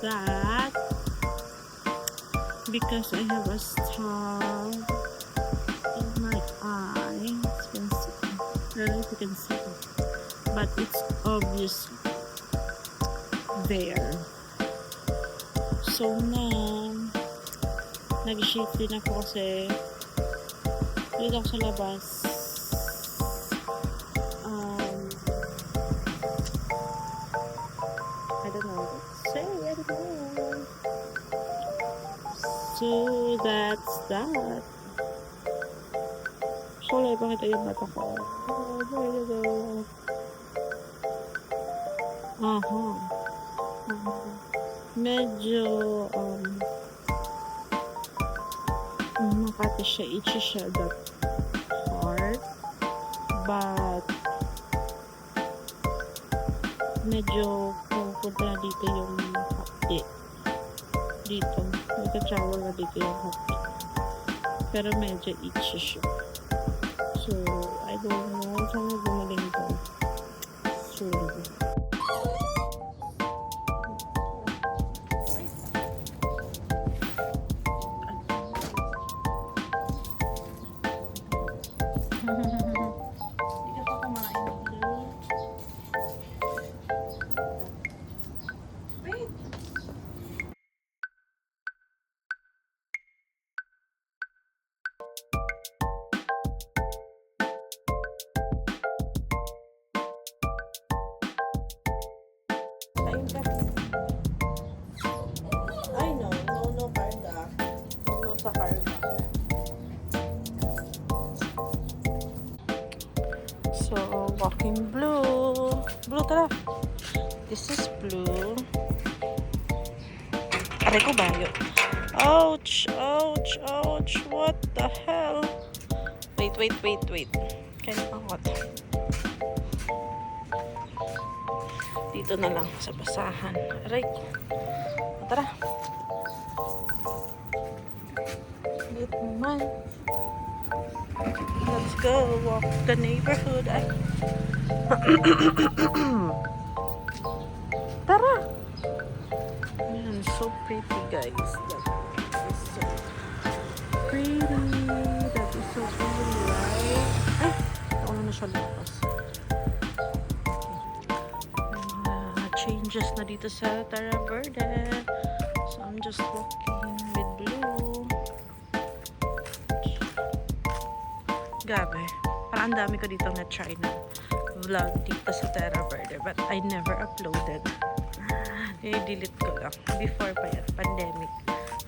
that because I have a star in my eye. I don't know if you can see it, but it's obvious there. So now, nag-shift din ako kasi dito ako sa labas. I don't know what to say anymore. So that's that. So, ipakita yung mata ko. Medyo makati siya, itchy siya that part, but medyo pupunta na dito yung hapdi dito, may ka-shower na dito yung hapdi, pero medyo itchy siya. So I don't know, sana gumaling ko soon. Hindi ka pa kumain ng blue. Wait! Ayun ka. Ay no, no karga. No sa karga. So, walking blue. Blue, tara. This is blue. Aray ko bayo. Ouch! Ouch! Ouch! What the hell? Wait. Kaya nakakot. Dito na lang sa basahan. Aray ko. Tara. Wait naman. Let's go walk the neighborhood. Ay. Tara. Man, so pretty, guys. That is so pretty. That is so pretty, right? Ay, nauna na siya lakas. Changes na dito sa Terra Verde. So I'm just walking with blue. Gabi, parang ang dami ko dito na-try na vlog dito sa Terra Verde, but I never uploaded. I-delete ko lang. Before pa yan, pandemic.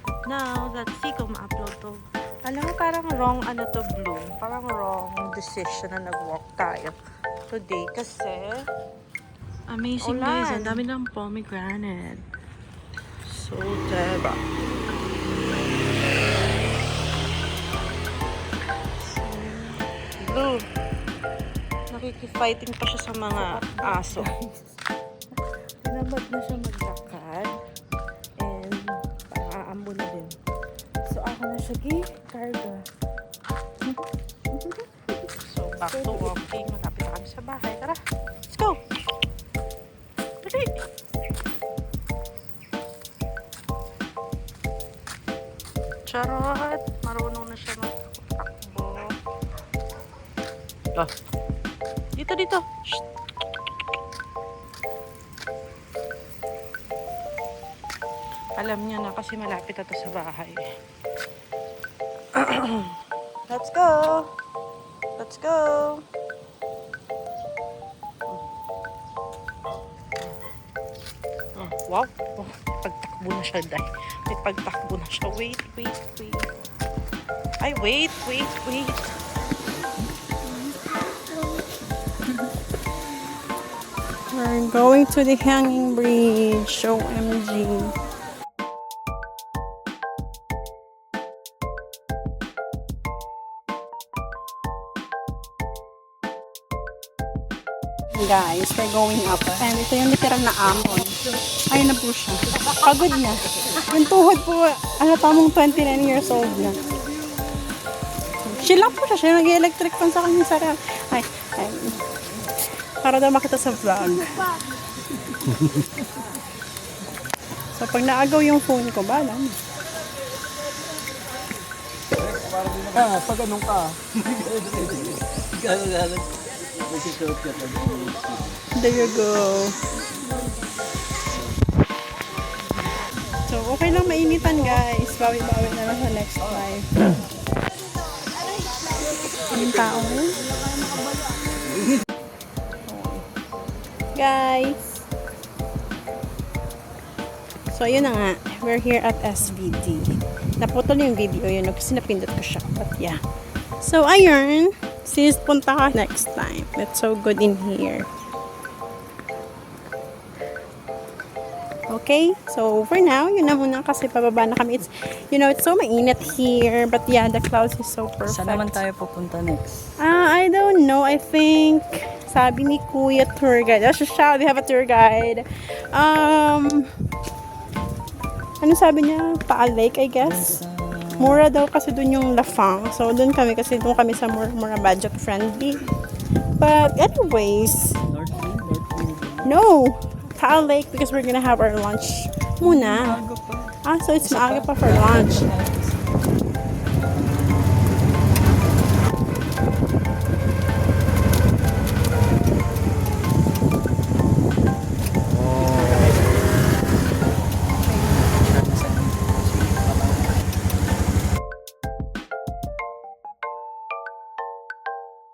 But now, let's see kung ma-upload to. Alam mo, parang wrong to blue. Parang wrong decision na nag-walk tayo today kasi amazing guys, ang dami ng pomegranate. So, diba? Blue. Nakikifighting pa siya sa mga aso. Tinamad na siya maglakad. And parang aambo na din. So ako na siya karga. So back to walking. Malapit na kami sa bahay. Tara, let's go! Dali! Charot! Marunong na siya magtakbo. Dito. Shh. Alam niya na kasi malapit na to sa bahay. Let's go! Let's go! Wow! Pagtakbo na siya, dahil. May pagtakbo na siya. Wait. Ay, wait. We're going to the hanging bridge. OMG. Guys, we're going up. And ito yung literal na amon. Ayun na po siya. Pagod na. Yung tuhod po, tamang 29 years old na. Chill lang po siya. Siya yung nag-electric fan sa kanyang sarap. Ay. Para daw makita sa vlog. So, pag naagaw yung phone ko, bala na. Pag anong ka. Gano'n. Nagsisurot ka pa. There you go. So, okay lang mainitan, guys. Bawi-bawi na lang sa next time. Yung tao ngayon. Guys. So, yun na nga. We're here at SVD. Naputol yung video yun kasi napindot ko siya. But yeah. So, ayun. Sis, punta ka next time. It's so good in here. Okay? So, for now, yun na muna kasi pababa na kami. It's, it's so mainit here. But yeah, the clouds is so perfect. Saan naman tayo pupunta next? I don't know. I think, sabi ni Kuya tour guide. Oh, siya, we have a tour guide. Ano sabi niya? Taal Lake, I guess. Mura daw kasi dun yung Lafang. So, dun kami kasi dun kami sa mura budget friendly. But anyways, no! Taal Lake because we're gonna have our lunch muna. So it's maaga pa for lunch.